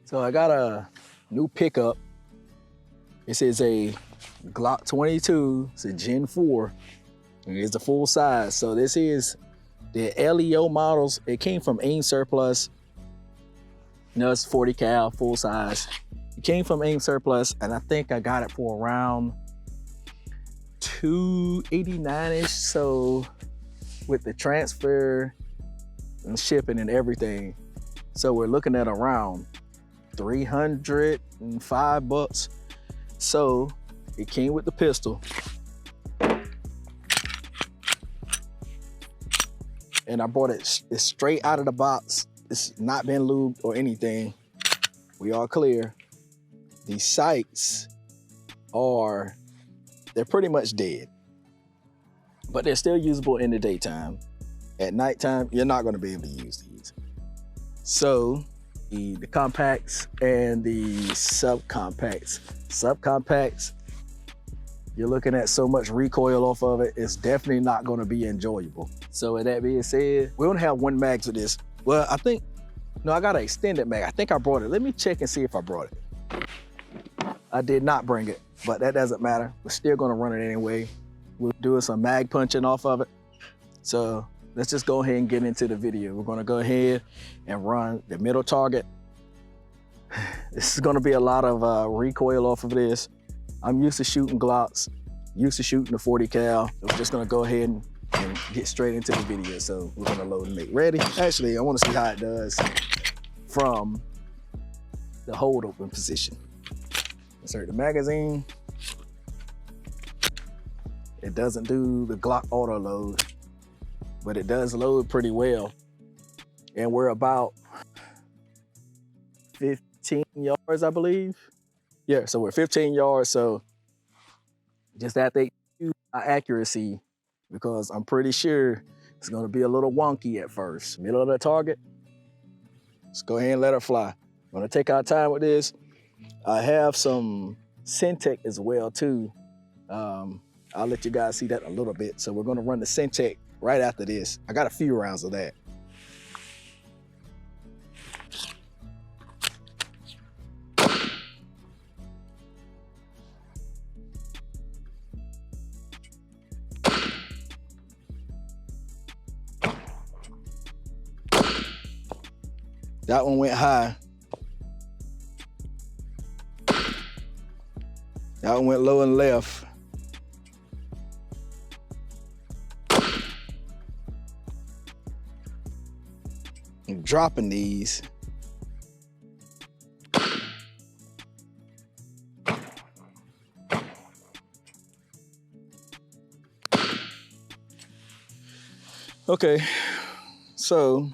So I got a new pickup. This is a Glock 22. It's a Gen 4. And it's the full size. So this is the LEO models. It came from AIM Surplus. You know, it's 40 cal, full size. It came from AIM Surplus, and I think I got it for around $289-ish. So with the transfer and shipping and everything, so we're looking at around $305. So it came with the pistol. And I bought it straight out of the box. It's not been lubed or anything. We are clear. The sights they're pretty much dead, but they're still usable in the daytime. At nighttime, you're not gonna be able to use these. So the compacts and the subcompacts. Subcompacts, you're looking at so much recoil off of it, it's definitely not gonna be enjoyable. So with that being said, we only have one mag for this. Well, I think, no, I got an extended mag. I think I brought it. Let me check and see if I brought it. I did not bring it, but that doesn't matter. We're still gonna run it anyway. We're doing some mag punching off of it. So let's just go ahead and get into the video. We're gonna go ahead and run the middle target. This is gonna be a lot of recoil off of this. I'm used to shooting Glocks, used to shooting the 40 cal. So we're just gonna go ahead and get straight into the video. So we're gonna load and make ready. Actually, I wanna see how it does from the hold open position. Insert the magazine. It doesn't do the Glock auto load, but it does load pretty well. And we're about 15 yards, I believe. Yeah, so we're 15 yards. So just have to use our accuracy, because I'm pretty sure it's gonna be a little wonky at first. Middle of the target, let's go ahead and let her fly. We're gonna take our time with this. I have some Syntec as well too. I'll let you guys see that in a little bit. So we're gonna run the Syntec right after this. I got a few rounds of that. That one went high. That one went low and left. I'm dropping these. Okay, so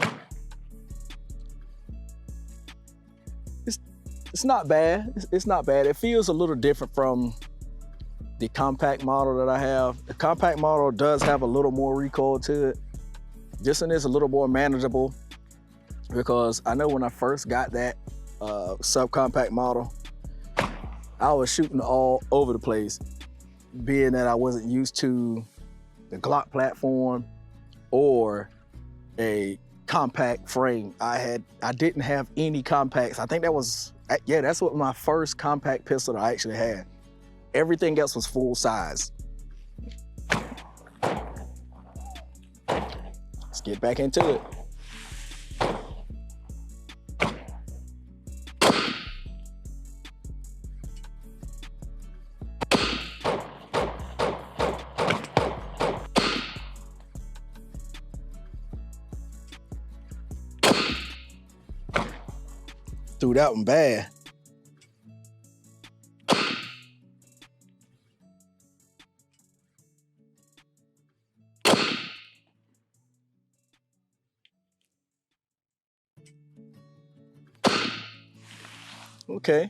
it's not bad. It's not bad. It feels a little different from the compact model that I have. The compact model does have a little more recoil to it. This one is a little more manageable, because I know when I first got that subcompact model, I was shooting all over the place, being that I wasn't used to the Glock platform or a compact frame. I didn't have any compacts. I think that was, yeah, that's what my first compact pistol I actually had. Everything else was full size. Let's get back into it. Threw that one bad. Okay.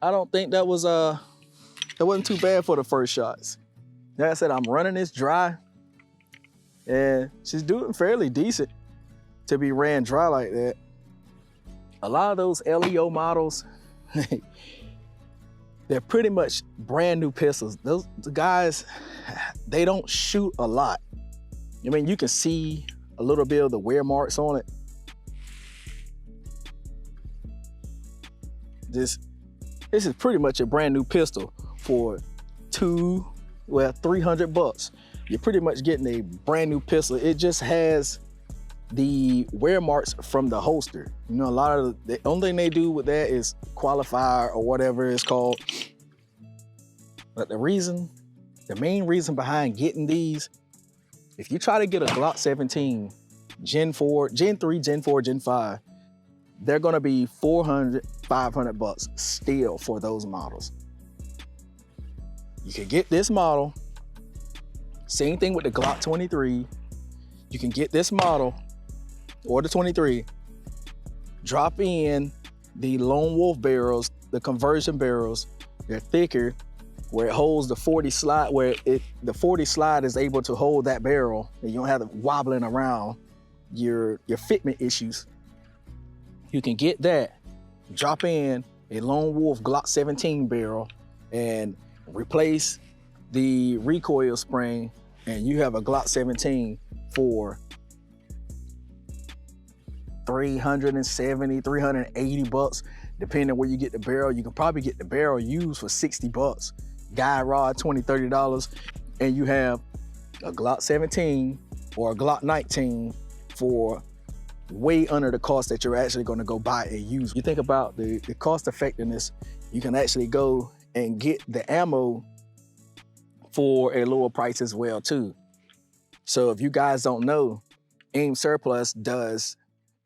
I don't think that wasn't too bad for the first shots. Like I said, I'm running this dry, and she's doing fairly decent to be ran dry like that. A lot of those LEO models, they're pretty much brand new pistols. Those guys, they don't shoot a lot. I mean, you can see a little bit of the wear marks on it. This is pretty much a brand new pistol for $300. You're pretty much getting a brand new pistol. It just has the wear marks from the holster. You know, a lot of the only thing they do with that is qualify or whatever it's called. But the main reason behind getting these, if you try to get a Glock 17 Gen 4, Gen 3, Gen 4, Gen 5, they're gonna be $400, $500 still for those models. You can get this model, same thing with the Glock 23. You can get this model or the 23, drop in the Lone Wolf barrels, the conversion barrels. They're thicker, where it holds the 40 slide, where the 40 slide is able to hold that barrel, and you don't have it wobbling around your fitment issues. You can get that, drop in a Lone Wolf Glock 17 barrel, and replace the recoil spring, and you have a Glock 17 for $370, $380, depending on where you get the barrel. You can probably get the barrel used for $60. Guide rod, $20, $30, and you have a Glock 17 or a Glock 19 for way under the cost that you're actually going to go buy and use. You think about the cost effectiveness, you can actually go and get the ammo for a lower price as well too. So if you guys don't know, Aim Surplus does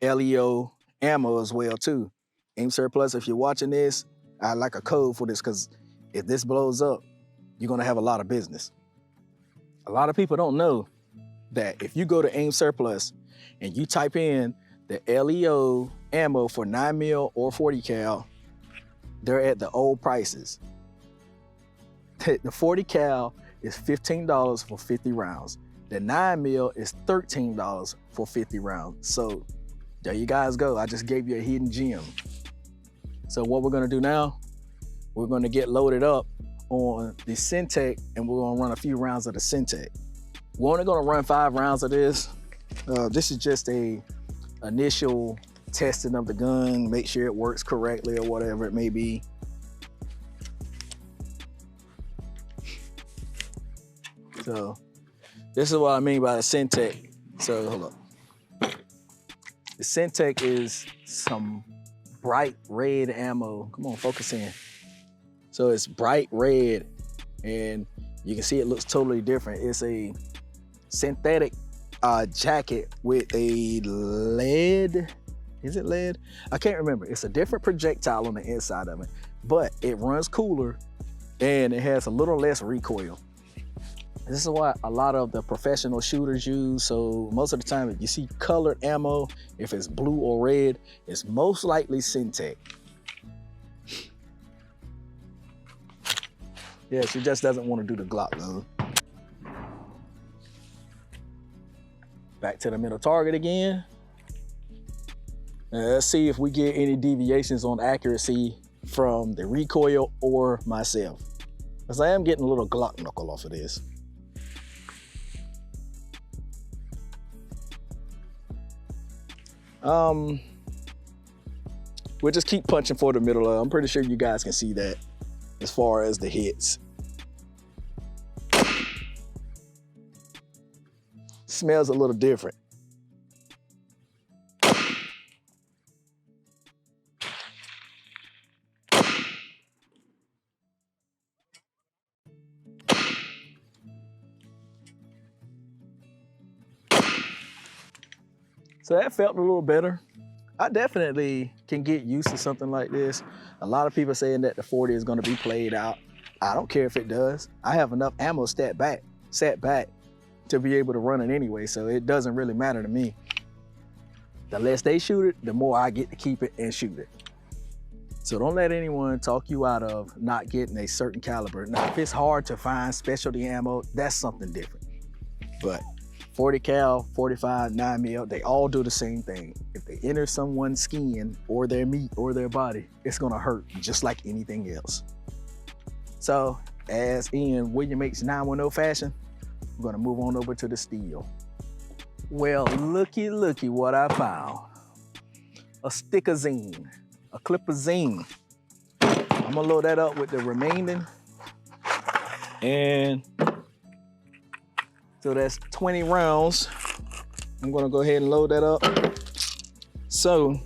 LEO ammo as well too. Aim Surplus, if you're watching this, I like a code for this, because if this blows up, you're gonna have a lot of business. A lot of people don't know that if you go to Aim Surplus and you type in the LEO ammo for 9mm or 40 cal, they're at the old prices. The 40 cal is $15 for 50 rounds. The 9mm is $13 for 50 rounds. So there you guys go. I just gave you a hidden gem. So what we're gonna do now, we're gonna get loaded up on the Syntec, and we're gonna run a few rounds of the Syntec. We're only gonna run 5 rounds of this. This is just a initial testing of the gun, make sure it works correctly or whatever it may be. So this is what I mean by the Syntec. So hold up. The Syntec is some bright red ammo. Come on, focus in. So it's bright red, and you can see it looks totally different. It's a synthetic jacket with a lead. Is it lead? I can't remember. It's a different projectile on the inside of it, but it runs cooler and it has a little less recoil. This is what a lot of the professional shooters use. So most of the time, if you see colored ammo, if it's blue or red, it's most likely Syntec. Yeah, she just doesn't want to do the Glock though. Back to the middle target again. Let's see if we get any deviations on accuracy from the recoil or myself, because I am getting a little Glock knuckle off of this. We'll just keep punching for the middle. I'm pretty sure you guys can see that as far as the hits. Smells a little different. So that felt a little better. I definitely can get used to something like this. A lot of people saying that the 40 is gonna be played out. I don't care if it does. I have enough ammo set back to be able to run it anyway, so it doesn't really matter to me. The less they shoot it, the more I get to keep it and shoot it. So don't let anyone talk you out of not getting a certain caliber. Now, if it's hard to find specialty ammo, that's something different. But 40 cal, 45, 9mm, they all do the same thing. If they enter someone's skin or their meat or their body, it's gonna hurt just like anything else. So as in William H. 910 fashion, I'm gonna move on over to the steel. Well, looky what I found. A stick of zine, a clip of zine. I'm gonna load that up with the remaining. And so that's 20 rounds. I'm gonna go ahead and load that up. So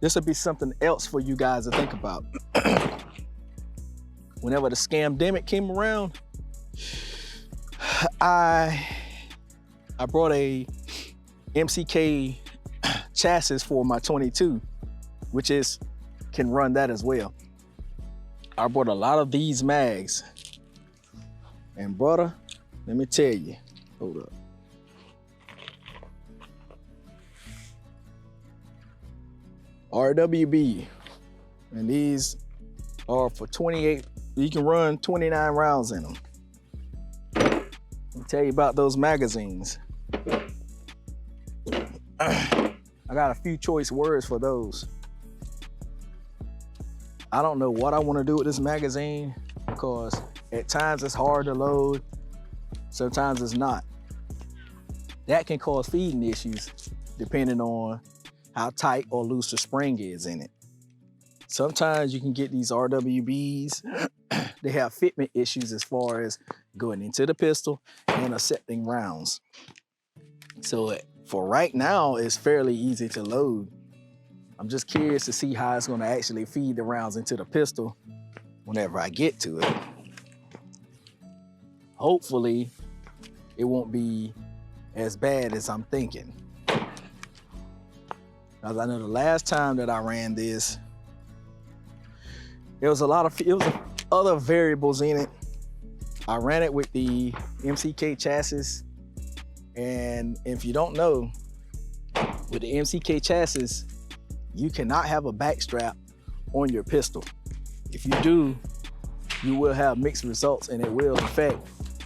this will be something else for you guys to think about. Whenever the scamdemic came around, I brought a MCK chassis for my 22, which can run that as well. I brought a lot of these mags, and brother, let me tell you, hold up. RWB, and these are for 28, you can run 29 rounds in them. Let me tell you about those magazines. I got a few choice words for those. I don't know what I want to do with this magazine, because at times it's hard to load, sometimes it's not. That can cause feeding issues depending on how tight or loose the spring is in it. Sometimes you can get these RWBs, they have fitment issues as far as going into the pistol and accepting rounds. So for right now, it's fairly easy to load. I'm just curious to see how it's gonna actually feed the rounds into the pistol whenever I get to it. Hopefully, it won't be as bad as I'm thinking. Because I know the last time that I ran this, there was other variables in it. I ran it with the MCK chassis, and if you don't know, with the MCK chassis, you cannot have a back strap on your pistol. If you do, you will have mixed results, and it will affect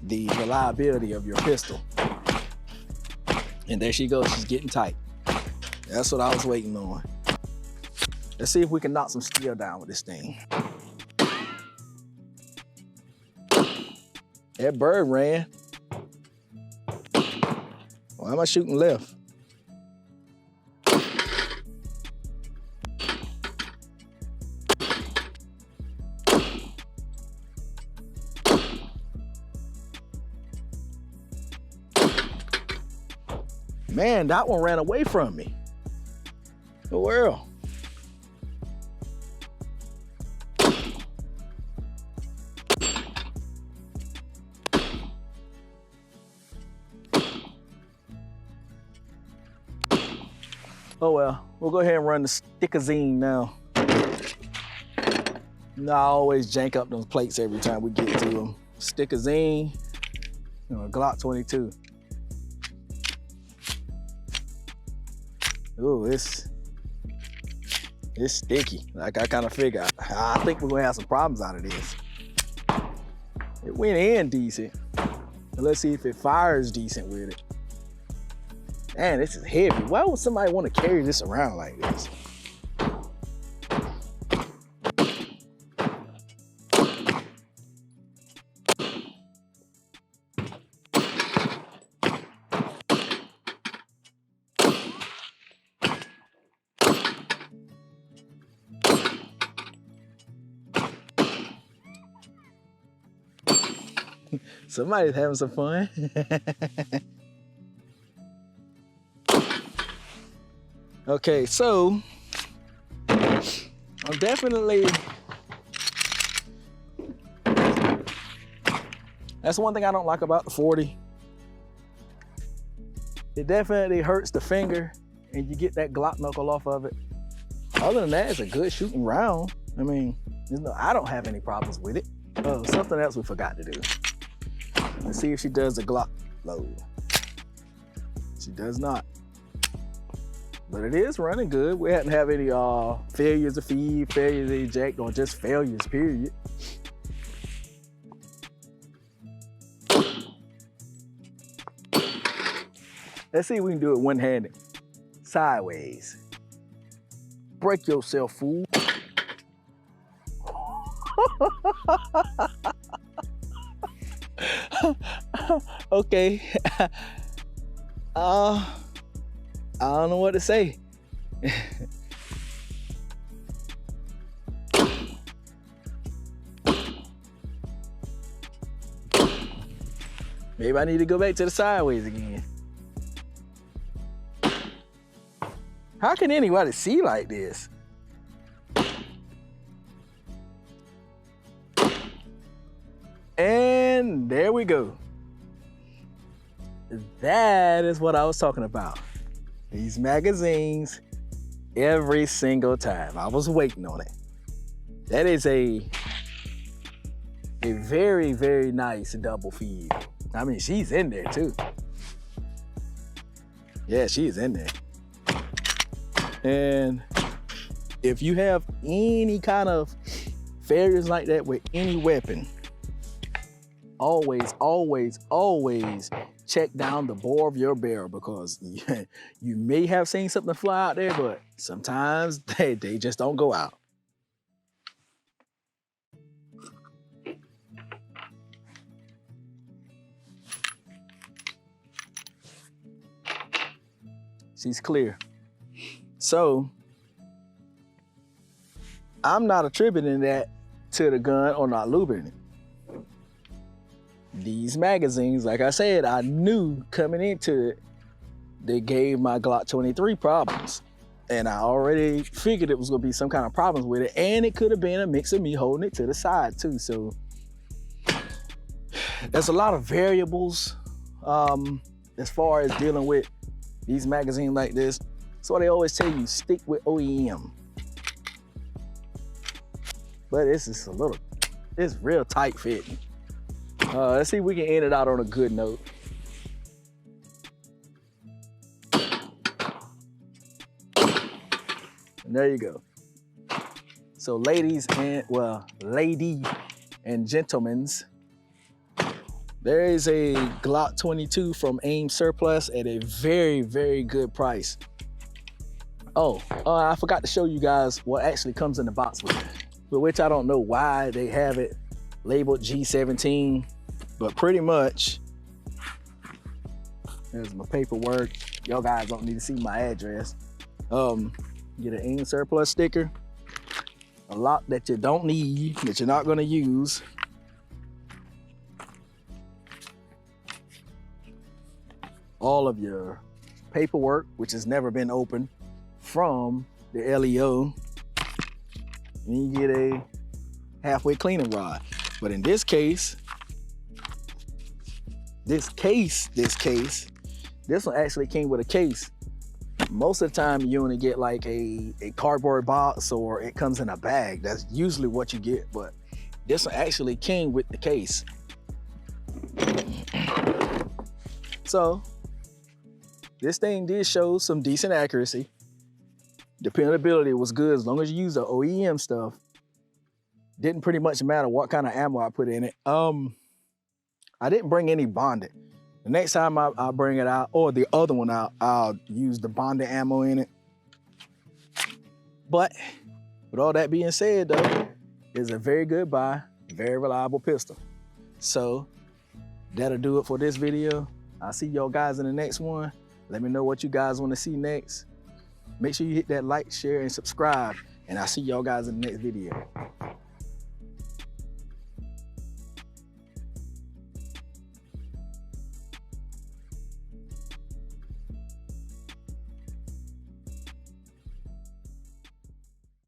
the reliability of your pistol. And there she goes, she's getting tight. That's what I was waiting on. Let's see if we can knock some steel down with this thing. That bird ran. Why am I shooting left? Man, that one ran away from me. The world. Oh well, we'll go ahead and run the stickazine now. I always jank up those plates every time we get to them. Stickazine, Glock 22. Ooh, it's sticky. Like I kind of figured. I think we're gonna have some problems out of this. It went in decent. Let's see if it fires decent with it. Man, this is heavy. Why would somebody want to carry this around like this? Somebody's having some fun. Okay, so I'm definitely, that's one thing I don't like about the 40. It definitely hurts the finger and you get that Glock knuckle off of it. Other than that, it's a good shooting round. I mean, I don't have any problems with it. Oh, something else we forgot to do. Let's see if she does the Glock load. She does not. But it is running good. We hadn't have any failures to feed, failures to eject, or just failures, period. Let's see if we can do it one-handed. Sideways. Break yourself, fool. Okay. I don't know what to say. Maybe I need to go back to the sideways again. How can anybody see like this? And there we go. That is what I was talking about. These magazines, every single time. I was waiting on it. That is a very, very nice double feed. I mean, she's in there too. Yeah, she's in there. And if you have any kind of failures like that with any weapon, always, always, always check down the bore of your barrel, because you may have seen something fly out there, but sometimes they just don't go out. She's clear. So I'm not attributing that to the gun or not lubing it. These magazines, like I said, I knew coming into it, they gave my Glock 23 problems. And I already figured it was gonna be some kind of problems with it. And it could have been a mix of me holding it to the side too. So there's a lot of variables as far as dealing with these magazines like this. That's why they always tell you, stick with OEM. But this is it's real tight fitting. Let's see if we can end it out on a good note. And there you go. So lady and gentlemen, there is a Glock 22 from AIM Surplus at a very, very good price. Oh, I forgot to show you guys what actually comes in the box with it, but which I don't know why they have it labeled G17, but pretty much, there's my paperwork. Y'all guys don't need to see my address. Get an AIM Surplus sticker, a lock that you don't need, that you're not gonna use. All of your paperwork, which has never been opened, from the LEO. And you get a halfway cleaning rod. But in this case, this one actually came with a case. Most of the time you only get like a cardboard box, or it comes in a bag. That's usually what you get, but this one actually came with the case. So this thing did show some decent accuracy. Dependability was good as long as you use the OEM stuff. Didn't pretty much matter what kind of ammo I put in it. I didn't bring any bonded. The next time I bring it out, or the other one out, I'll use the bonded ammo in it. But with all that being said though, it's a very good buy, very reliable pistol. So that'll do it for this video. I'll see y'all guys in the next one. Let me know what you guys want to see next. Make sure you hit that like, share, and subscribe. And I'll see y'all guys in the next video.